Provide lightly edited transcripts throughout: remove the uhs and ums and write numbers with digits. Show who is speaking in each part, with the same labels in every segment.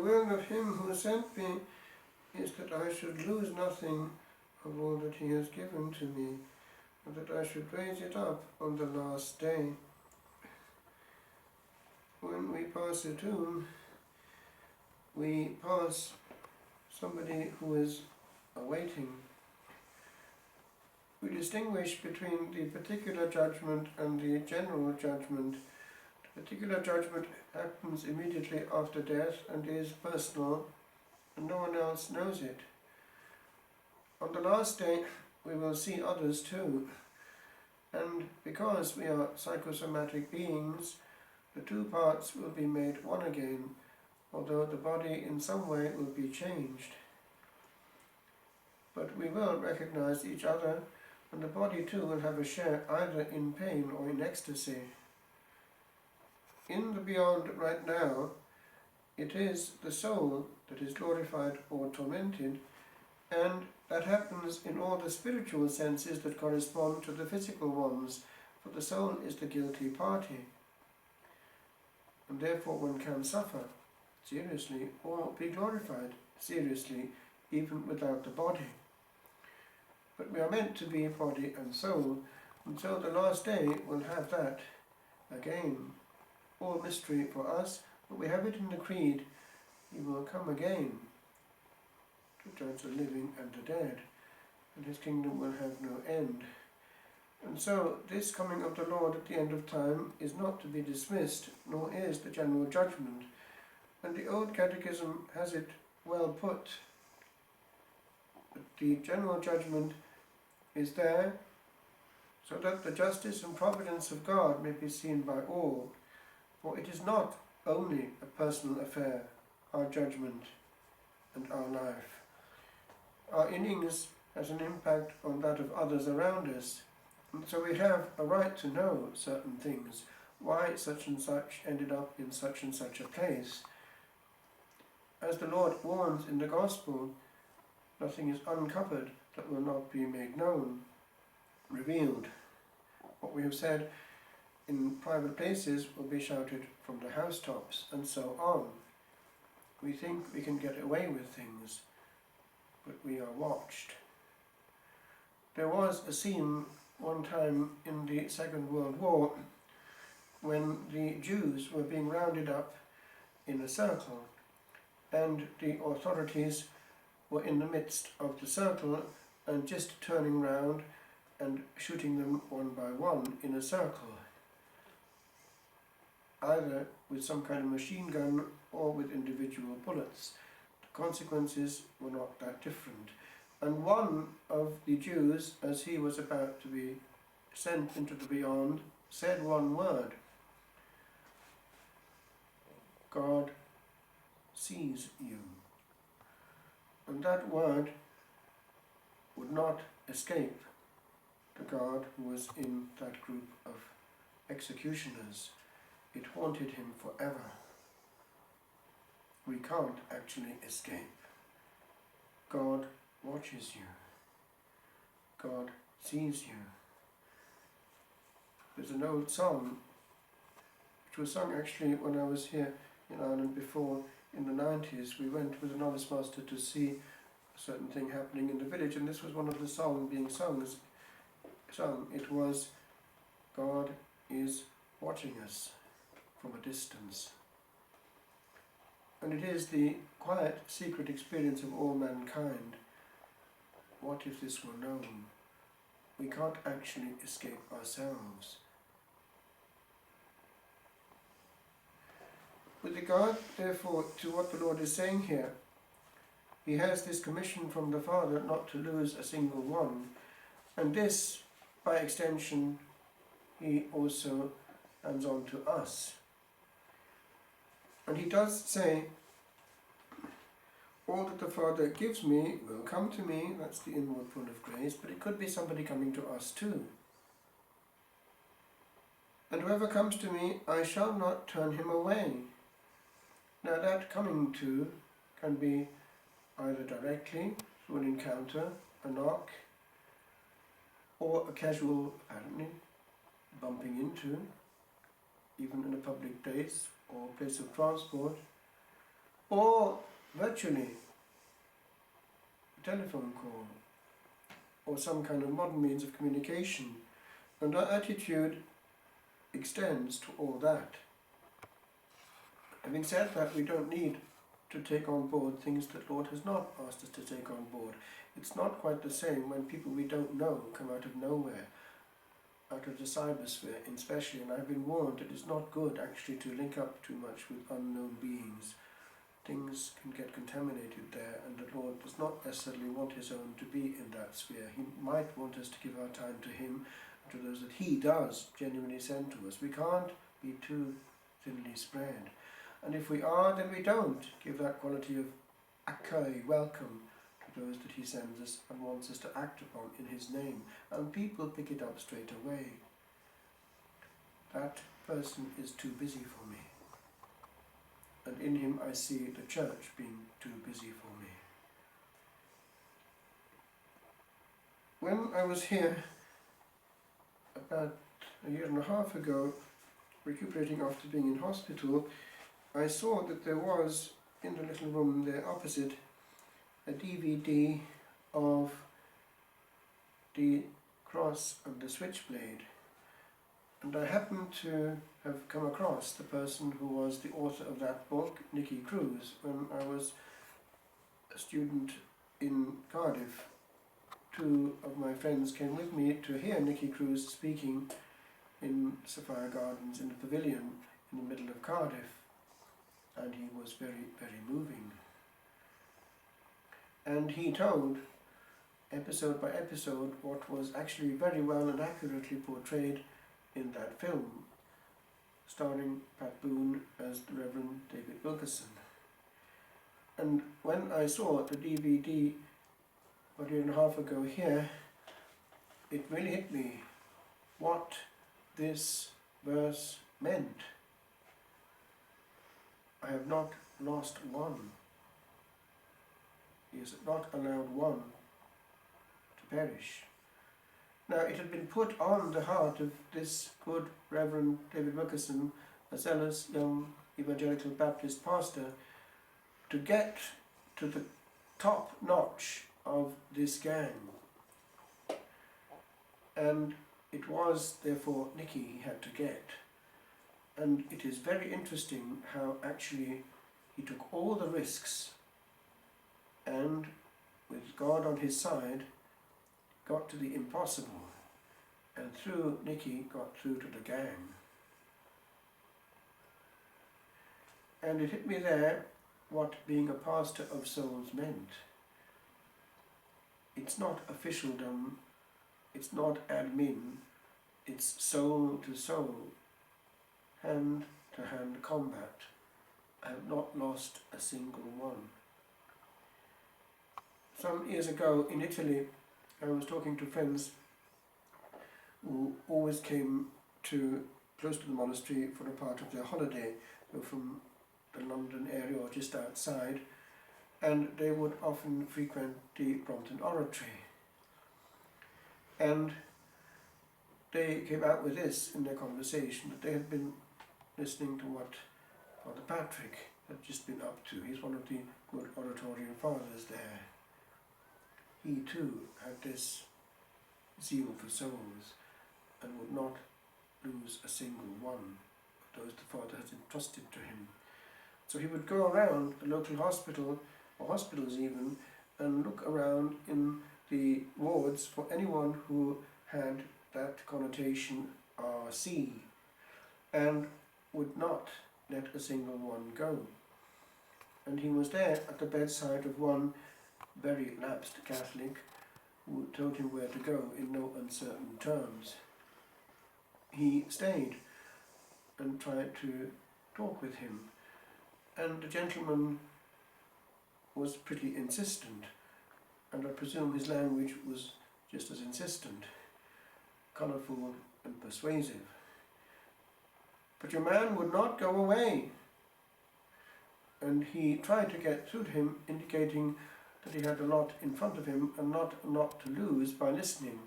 Speaker 1: will of him who sent me is that I should lose nothing of all that he has given to me, and that I should raise it up on the last day. When we pass a tomb, we pass somebody who is awaiting. We distinguish between the particular judgment and the general judgment. The particular judgment happens immediately after death and is personal, and no one else knows it. On the last day, we will see others too, and because we are psychosomatic beings, the two parts will be made one again, although the body in some way will be changed. But we will recognize each other, and the body too will have a share either in pain or in ecstasy. In the beyond right now, it is the soul that is glorified or tormented, and that happens in all the spiritual senses that correspond to the physical ones, for the soul is the guilty party. And therefore one can suffer seriously or be glorified seriously, even without the body. But we are meant to be body and soul, and so the last day will have that again. All mystery for us, but we have it in the Creed. He will come again to judge the living and the dead, and his kingdom will have no end. And so this coming of the Lord at the end of time is not to be dismissed, nor is the general judgment. And the old catechism has it well put, that the general judgment is there so that the justice and providence of God may be seen by all. For it is not only a personal affair, our judgment and our life. Our innings has an impact on that of others around us, and so we have a right to know certain things, why such and such ended up in such and such a place. As the Lord warns in the Gospel, nothing is uncovered that will not be made known, revealed. What we have said in private places will be shouted from the housetops, and so on. We think we can get away with things, but we are watched. There was a scene one time in the Second World War when the Jews were being rounded up in a circle, and the authorities were in the midst of the circle and just turning round and shooting them one by one in a circle, either with some kind of machine gun or with individual bullets. The consequences were not that different. And one of the Jews, as he was about to be sent into the beyond, said one word: God sees you. And that word would not escape the God who was in that group of executioners. It haunted him forever. We can't actually escape. God watches you. God sees you. There's an old song, which was sung actually when I was here in Ireland before, in the 90s. We went with a novice master to see a certain thing happening in the village, and this was one of the songs being sung. It was, God is watching us from a distance. And it is the quiet, secret experience of all mankind. What if this were known? We can't actually escape ourselves. With regard, therefore, to what the Lord is saying here, he has this commission from the Father not to lose a single one, and this, by extension, he also hands on to us. And he does say, all that the Father gives me will come to me. That's the inward pull of grace, but it could be somebody coming to us too. And whoever comes to me, I shall not turn him away. Now that coming to can be either directly, through an encounter, a knock, or a casual, apparently, bumping into, even in a public place or place of transport. or virtually, a telephone call, or some kind of modern means of communication. And our attitude extends to all that. Having said that, we don't need to take on board things that Lord has not asked us to take on board. It's not quite the same when people we don't know come out of nowhere, out of the cybersphere especially, and I've been warned that it's not good actually to link up too much with unknown beings. Things can get contaminated there, and the Lord does not necessarily want His own to be in that sphere. He might want us to give our time to Him, and to those that He does genuinely send to us. We can't be too thinly spread. And if we are, then we don't give that quality of akai, welcome, to those that He sends us and wants us to act upon in His name. And people pick it up straight away. That person is too busy for me. And in him I see the church being too busy for me. When I was here about a year and a half ago, recuperating after being in hospital, I saw that there was, in the little room there opposite, a DVD of the cross and the switchblade. And I happened to have come across the person who was the author of that book, Nicky Cruz, when I was a student in Cardiff. Two of my friends came with me to hear Nicky Cruz speaking in Sapphire Gardens in the pavilion in the middle of Cardiff, and he was very, very moving. And he told, episode by episode, what was actually very well and accurately portrayed in that film, starring Pat Boone as the Reverend David Wilkerson. And when I saw the DVD about a year and a half ago here, it really hit me what this verse meant. I have not lost one. He has not allowed one to perish. Now, it had been put on the heart of this good Reverend David Wilkerson, a zealous young evangelical Baptist pastor, to get to the top notch of this gang. And it was, therefore, Nicky he had to get. And it is very interesting how actually he took all the risks and, with God on his side, got to the impossible, and through Nicky got through to the gang. And it hit me there what being a pastor of souls meant. It's not officialdom, it's not admin, it's soul to soul, hand to hand combat. I have not lost a single one. Some years ago in Italy, I was talking to friends who always came to close to the monastery for a part of their holiday. They were from the London area or just outside, and they would often frequent the Brompton Oratory. And they came out with this in their conversation, that they had been listening to what Father Patrick had just been up to. He's one of the good Oratorian fathers there. He too had this zeal for souls and would not lose a single one of those the Father has entrusted to him. So he would go around the local hospital, or hospitals even, and look around in the wards for anyone who had that connotation RC, and would not let a single one go. And he was there at the bedside of one very lapsed Catholic who told him where to go in no uncertain terms. He stayed and tried to talk with him, and the gentleman was pretty insistent, and I presume his language was just as insistent, colourful and persuasive. But your man would not go away, and he tried to get through to him, indicating that he had a lot in front of him and not a lot to lose by listening.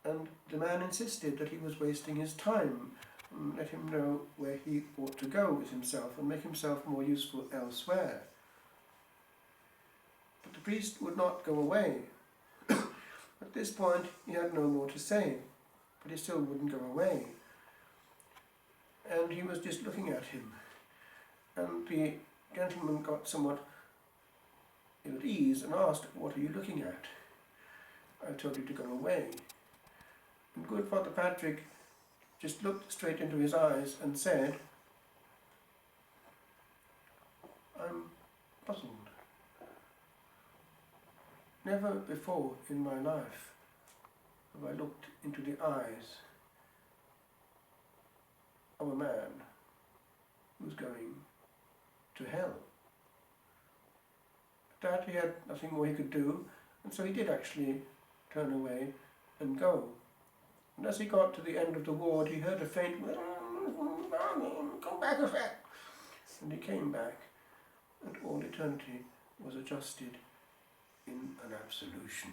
Speaker 1: And the man insisted that he was wasting his time, and let him know where he ought to go with himself and make himself more useful elsewhere. But the priest would not go away. At this point he had no more to say, but he still wouldn't go away. And he was just looking at him. And the gentleman got somewhat ill at ease and asked, "What are you looking at?" "I told you to go away." And good Father Patrick just looked straight into his eyes and said, "I'm puzzled. Never before in my life have I looked into the eyes of a man who's going to hell." But that he had nothing more he could do, and so he did actually turn away and go. And as he got to the end of the ward, he heard a faint, "Come back a sec." And he came back, and all eternity was adjusted in an absolution.